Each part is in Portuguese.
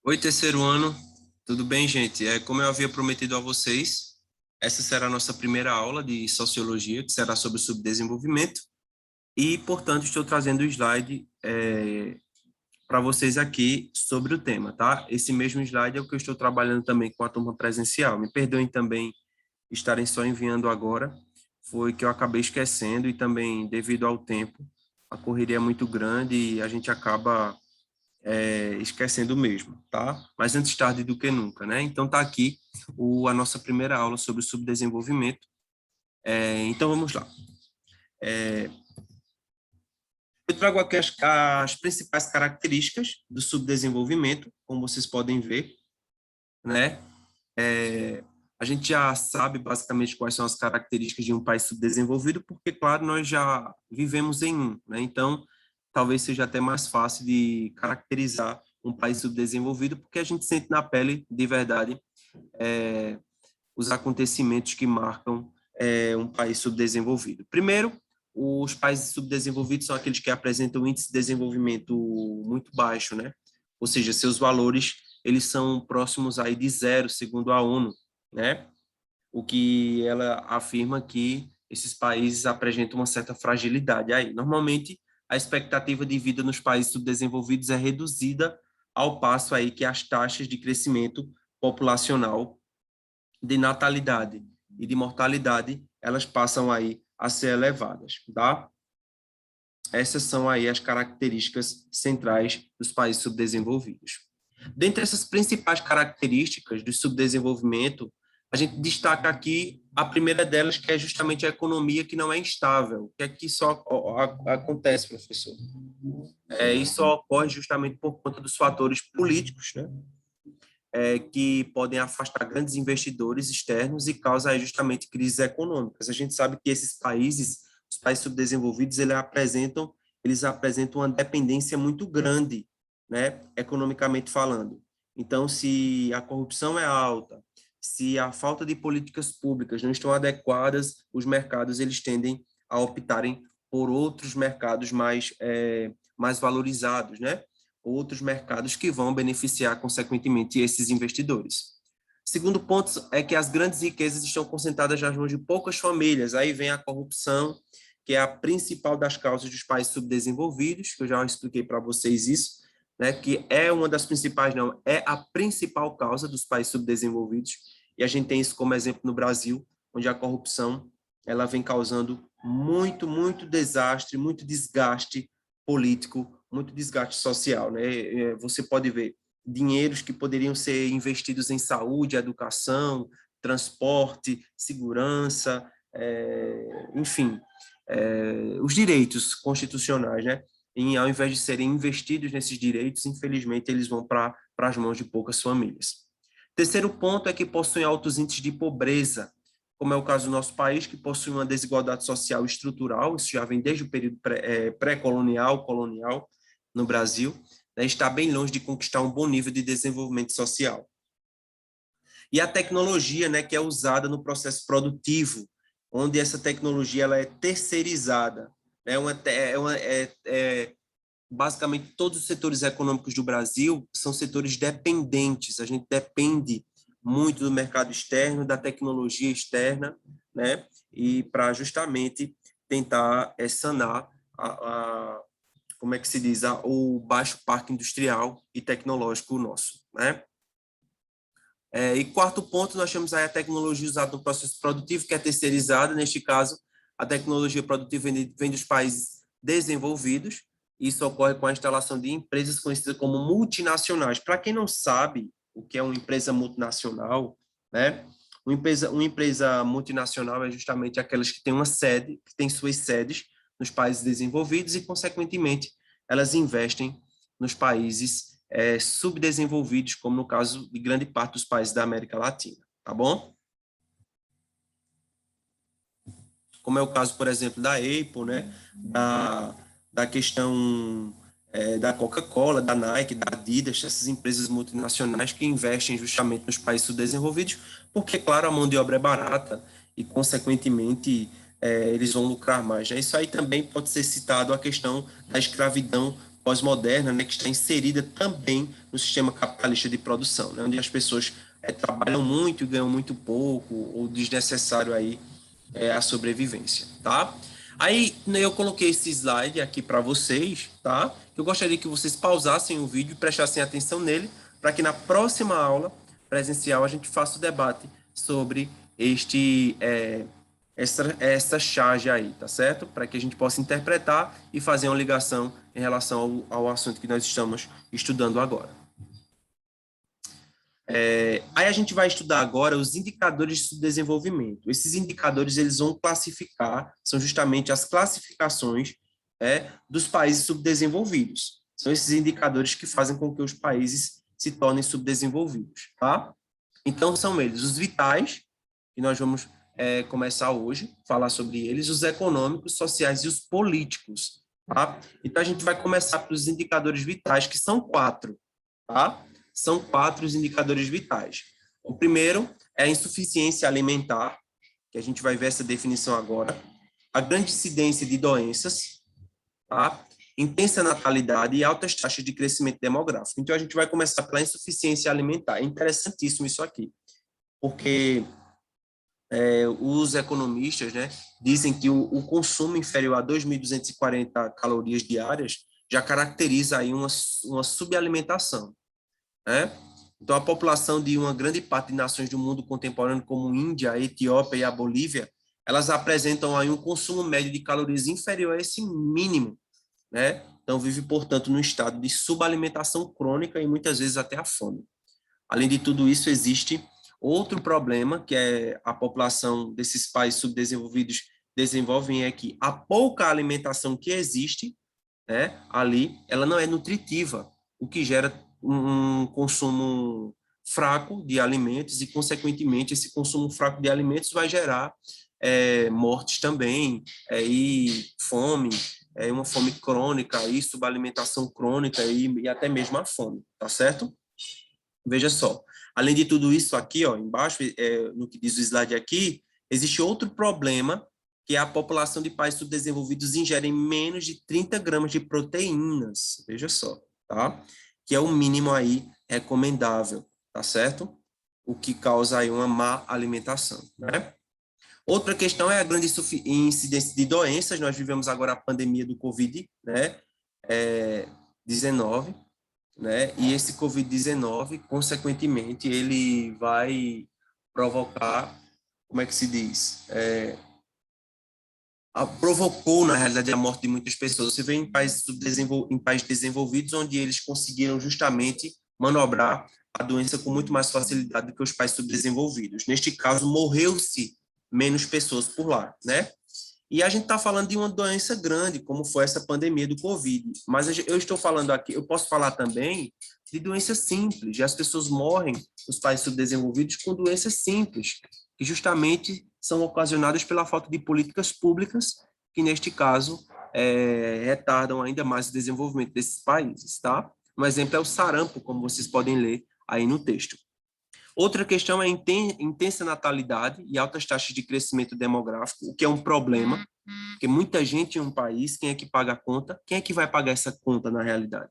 Oi, terceiro ano, tudo bem, gente? Como eu havia prometido a vocês, essa será a nossa primeira aula de Sociologia, que será sobre o subdesenvolvimento, e, portanto, estou trazendo o slide para vocês aqui sobre o tema, tá? Esse mesmo slide é o que eu estou trabalhando também com a turma presencial. Me perdoem também estarem só enviando agora, foi que eu acabei esquecendo e também, devido ao tempo, a correria é muito grande e a gente acaba esquecendo mesmo, tá? Mas antes tarde do que nunca, né? Então tá aqui a nossa primeira aula sobre o subdesenvolvimento. Então vamos lá. Eu trago aqui as principais características do subdesenvolvimento, como vocês podem ver, né? A gente já sabe basicamente quais são as características de um país subdesenvolvido, porque, claro, nós já vivemos em um, né? Então, talvez seja até mais fácil de caracterizar um país subdesenvolvido, porque a gente sente na pele, de verdade, é, os acontecimentos que marcam um país subdesenvolvido. Primeiro, os países subdesenvolvidos são aqueles que apresentam um índice de desenvolvimento muito baixo, né? Ou seja, seus valores eles são próximos aí de zero, segundo a ONU, né? O que ela afirma que esses países apresentam uma certa fragilidade aí. Normalmente, a expectativa de vida nos países subdesenvolvidos é reduzida ao passo aí que as taxas de crescimento populacional, de natalidade e de mortalidade, elas passam aí a ser elevadas, tá? Essas são aí as características centrais dos países subdesenvolvidos. Dentre essas principais características do subdesenvolvimento, a gente destaca aqui a primeira delas, que é justamente a economia que não é instável. O que é que isso acontece, professor? Isso ocorre justamente por conta dos fatores políticos, né? Que podem afastar grandes investidores externos e causa justamente crises econômicas. A gente sabe que esses países, os países subdesenvolvidos, eles apresentam uma dependência muito grande, né, economicamente falando. Então, se a corrupção é alta, se a falta de políticas públicas não estão adequadas, os mercados eles tendem a optarem por outros mercados mais valorizados, né? Outros mercados que vão beneficiar, consequentemente, esses investidores. Segundo ponto é que as grandes riquezas estão concentradas nas mãos de poucas famílias. Aí vem a corrupção, que é a principal das causas dos países subdesenvolvidos, que eu já expliquei para vocês isso, né, que é uma das principais, não, é a principal causa dos países subdesenvolvidos, e a gente tem isso como exemplo no Brasil, onde a corrupção ela vem causando muito desastre, muito desgaste político, muito desgaste social, né? Você pode ver dinheiros que poderiam ser investidos em saúde, educação, transporte, segurança, enfim, os direitos constitucionais, né? E ao invés de serem investidos nesses direitos, infelizmente, eles vão para as mãos de poucas famílias. Terceiro ponto é que possuem altos índices de pobreza, como é o caso do nosso país, que possui uma desigualdade social estrutural, isso já vem desde o período pré-colonial, colonial, no Brasil, né, está bem longe de conquistar um bom nível de desenvolvimento social. E a tecnologia, né, que é usada no processo produtivo, onde essa tecnologia ela é terceirizada, né, basicamente todos os setores econômicos do Brasil são setores dependentes, a gente depende muito do mercado externo, da tecnologia externa, né, e para justamente tentar sanar como é que se diz, o baixo parque industrial e tecnológico nosso, né? E quarto ponto, nós temos aí a tecnologia usada no processo produtivo, que é terceirizada. Neste caso, a tecnologia produtiva vem dos países desenvolvidos. Isso ocorre com a instalação de empresas conhecidas como multinacionais. Para quem não sabe o que é uma empresa multinacional, né? Uma empresa multinacional é justamente aquelas que têm uma sede, que têm suas sedes nos países desenvolvidos e, consequentemente, elas investem nos países subdesenvolvidos, como no caso de grande parte dos países da América Latina, tá bom? Como é o caso, por exemplo, da Apple, né? Da questão da Coca-Cola, da Nike, da Adidas, essas empresas multinacionais que investem justamente nos países subdesenvolvidos, porque, claro, a mão de obra é barata e, consequentemente, eles vão lucrar mais. Né? Isso aí também pode ser citado a questão da escravidão pós-moderna, né, que está inserida também no sistema capitalista de produção, né, onde as pessoas trabalham muito e ganham muito pouco, ou desnecessário aí a sobrevivência, tá? Aí né, eu coloquei esse slide aqui para vocês, tá? Eu gostaria que vocês pausassem o vídeo e prestassem atenção nele, para que na próxima aula presencial a gente faça o debate sobre essa charge aí, tá certo? Para que a gente possa interpretar e fazer uma ligação em relação ao assunto que nós estamos estudando agora. Aí a gente vai estudar agora os indicadores de subdesenvolvimento. Esses indicadores eles vão classificar, são justamente as classificações dos países subdesenvolvidos. São esses indicadores que fazem com que os países se tornem subdesenvolvidos, tá? Então, são eles os vitais, que nós vamos começar hoje, falar sobre eles, os econômicos, sociais e os políticos, tá? Então, a gente vai começar pelos indicadores vitais, que são 4, tá? São 4 os indicadores vitais. O primeiro é a insuficiência alimentar, que a gente vai ver essa definição agora, a grande incidência de doenças, tá? Intensa natalidade e altas taxas de crescimento demográfico. Então, a gente vai começar pela insuficiência alimentar. É interessantíssimo isso aqui, porque os economistas, né, dizem que o consumo inferior a 2.240 calorias diárias já caracteriza aí uma subalimentação, né? Então, a população de uma grande parte de nações do mundo contemporâneo, como Índia, a Etiópia e a Bolívia, elas apresentam aí um consumo médio de calorias inferior a esse mínimo, né? Então, vive, portanto, num estado de subalimentação crônica e muitas vezes até a fome. Além de tudo isso, existe outro problema que a população desses países subdesenvolvidos desenvolvem, é que a pouca alimentação que existe, né, ali, ela não é nutritiva, o que gera um consumo fraco de alimentos e, consequentemente, esse consumo fraco de alimentos vai gerar mortes também, e fome, uma fome crônica, e subalimentação crônica e até mesmo a fome, tá certo? Veja só, além de tudo isso aqui, ó, embaixo, no que diz o slide aqui, existe outro problema, que é a população de países subdesenvolvidos ingerem menos de 30 gramas de proteínas, veja só, tá? Que é o mínimo aí recomendável, tá certo? O que causa aí uma má alimentação, né? Outra questão é a grande incidência de doenças. Nós vivemos agora a pandemia do Covid, né? 19, né? E esse Covid-19, consequentemente, ele vai provocar, como é que se diz? Provocou, na realidade, a morte de muitas pessoas. Você vê em países desenvolvidos, onde eles conseguiram justamente manobrar a doença com muito mais facilidade do que os países subdesenvolvidos. Neste caso, morreu-se menos pessoas por lá, né? E a gente está falando de uma doença grande, como foi essa pandemia do Covid. Mas eu estou falando aqui, eu posso falar também de doenças simples. E as pessoas morrem, os países subdesenvolvidos, com doenças simples, que justamente são ocasionadas pela falta de políticas públicas, que neste caso retardam ainda mais o desenvolvimento desses países, tá? Um exemplo é o sarampo, como vocês podem ler aí no texto. Outra questão é a intensa natalidade e altas taxas de crescimento demográfico, o que é um problema, porque muita gente em um país, quem é que paga a conta? Quem é que vai pagar essa conta na realidade?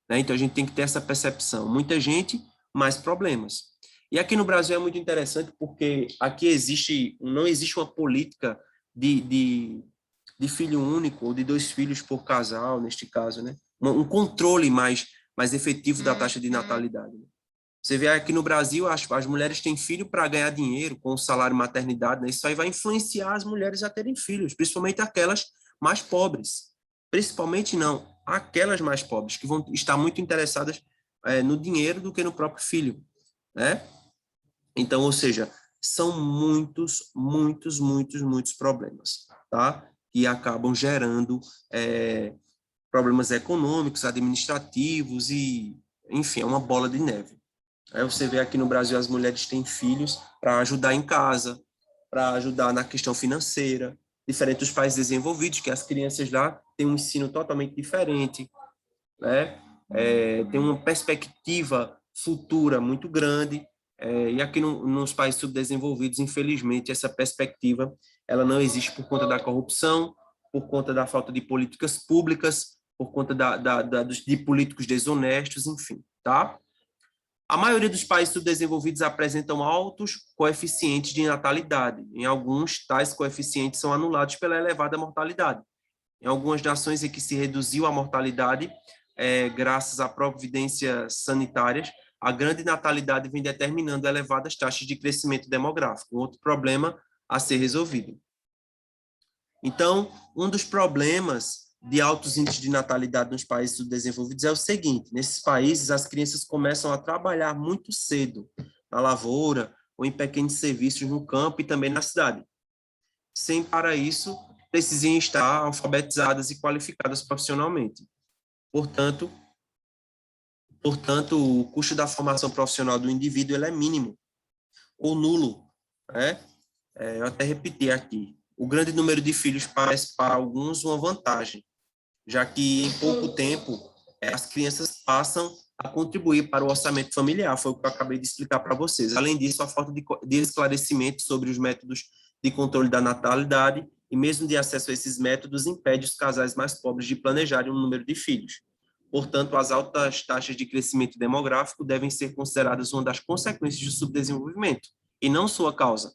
Né? Então, a gente tem que ter essa percepção. Muita gente, mais problemas. E aqui no Brasil é muito interessante, porque aqui não existe uma política de filho único, ou de 2 filhos por casal, neste caso, né? Um controle mais efetivo da taxa de natalidade. Você vê aqui no Brasil, as mulheres têm filho para ganhar dinheiro com o salário maternidade, né? Isso aí vai influenciar as mulheres a terem filhos, principalmente aquelas mais pobres. Principalmente não, aquelas mais pobres, que vão estar muito interessadas no dinheiro do que no próprio filho, né? Então, ou seja, são muitos, muitos, muitos, muitos problemas, tá? Que acabam gerando problemas econômicos, administrativos e, enfim, é uma bola de neve. Aí você vê aqui no Brasil as mulheres têm filhos para ajudar em casa, para ajudar na questão financeira, diferente dos países desenvolvidos, que as crianças lá têm um ensino totalmente diferente, né? Tem uma perspectiva futura muito grande, e aqui nos países subdesenvolvidos, infelizmente, essa perspectiva ela não existe por conta da corrupção, por conta da falta de políticas públicas, por conta de políticos desonestos, enfim, tá? A maioria dos países subdesenvolvidos apresentam altos coeficientes de natalidade. Em alguns, tais coeficientes são anulados pela elevada mortalidade. Em algumas nações em que se reduziu a mortalidade, graças a providências sanitárias, a grande natalidade vem determinando elevadas taxas de crescimento demográfico, outro problema a ser resolvido. Então, um dos problemas de altos índices de natalidade nos países subdesenvolvidos é o seguinte: nesses países, as crianças começam a trabalhar muito cedo, na lavoura ou em pequenos serviços no campo e também na cidade, sem, para isso, precisem estar alfabetizadas e qualificadas profissionalmente. Portanto, o custo da formação profissional do indivíduo ele é mínimo ou nulo, né? Eu até repeti aqui. O grande número de filhos parece para alguns uma vantagem, já que em pouco tempo as crianças passam a contribuir para o orçamento familiar, foi o que eu acabei de explicar para vocês. Além disso, a falta de esclarecimento sobre os métodos de controle da natalidade e mesmo de acesso a esses métodos impede os casais mais pobres de planejarem um número de filhos. Portanto, as altas taxas de crescimento demográfico devem ser consideradas uma das consequências do subdesenvolvimento, e não sua causa.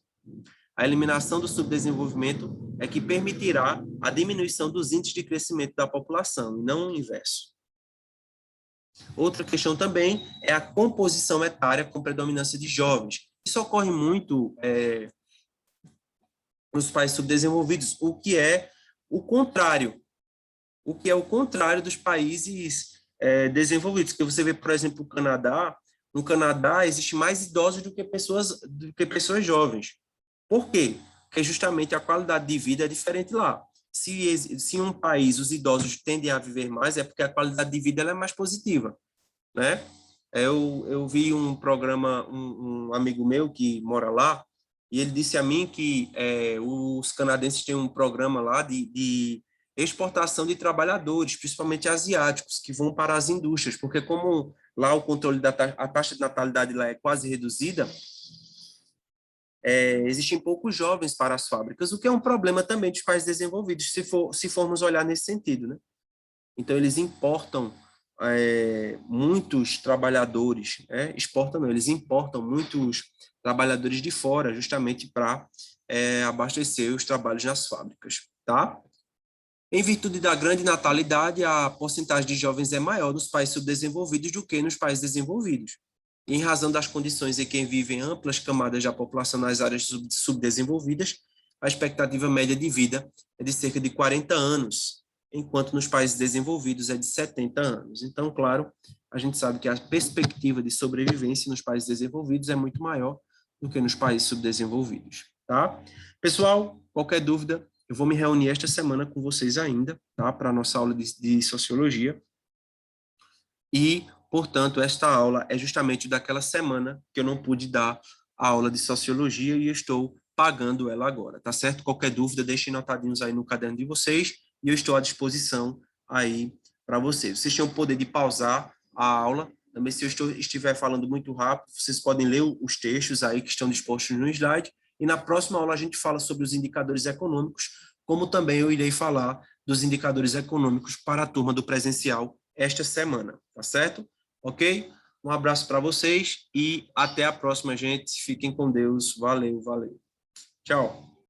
A eliminação do subdesenvolvimento é que permitirá a diminuição dos índices de crescimento da população, e não o inverso. Outra questão também é a composição etária com predominância de jovens. Isso ocorre muito nos países subdesenvolvidos, o que é o contrário. O que é o contrário dos países desenvolvidos. Que você vê, por exemplo, o Canadá. No Canadá, existe mais idosos do que pessoas jovens. Por quê? Porque justamente a qualidade de vida é diferente lá. Se em um país os idosos tendem a viver mais, é porque a qualidade de vida ela é mais positiva, né? Eu vi um programa, um amigo meu que mora lá, e ele disse a mim que os canadenses têm um programa lá de exportação de trabalhadores, principalmente asiáticos, que vão para as indústrias, porque como lá o controle a taxa de natalidade lá é quase reduzida, existem poucos jovens para as fábricas, o que é um problema também dos países desenvolvidos, se formos olhar nesse sentido, né? Então, eles importam muitos trabalhadores, exportam não, eles importam muitos trabalhadores de fora, justamente para abastecer os trabalhos nas fábricas, tá? Em virtude da grande natalidade, a porcentagem de jovens é maior nos países subdesenvolvidos do que nos países desenvolvidos. Em razão das condições em que vivem amplas camadas da população nas áreas subdesenvolvidas, a expectativa média de vida é de cerca de 40 anos, enquanto nos países desenvolvidos é de 70 anos. Então, claro, a gente sabe que a perspectiva de sobrevivência nos países desenvolvidos é muito maior do que nos países subdesenvolvidos, tá? Pessoal, qualquer dúvida, eu vou me reunir esta semana com vocês ainda, tá? Para a nossa aula de sociologia. E, portanto, esta aula é justamente daquela semana que eu não pude dar a aula de sociologia e eu estou pagando ela agora, tá certo? Qualquer dúvida, deixem notadinhos aí no caderno de vocês e eu estou à disposição aí para vocês. Vocês têm o poder de pausar a aula. Também, se eu estiver falando muito rápido, vocês podem ler os textos aí que estão dispostos no slide. E na próxima aula a gente fala sobre os indicadores econômicos, como também eu irei falar dos indicadores econômicos para a turma do presencial esta semana, tá certo? Ok? Um abraço para vocês e até a próxima, gente. Fiquem com Deus. Valeu, valeu. Tchau.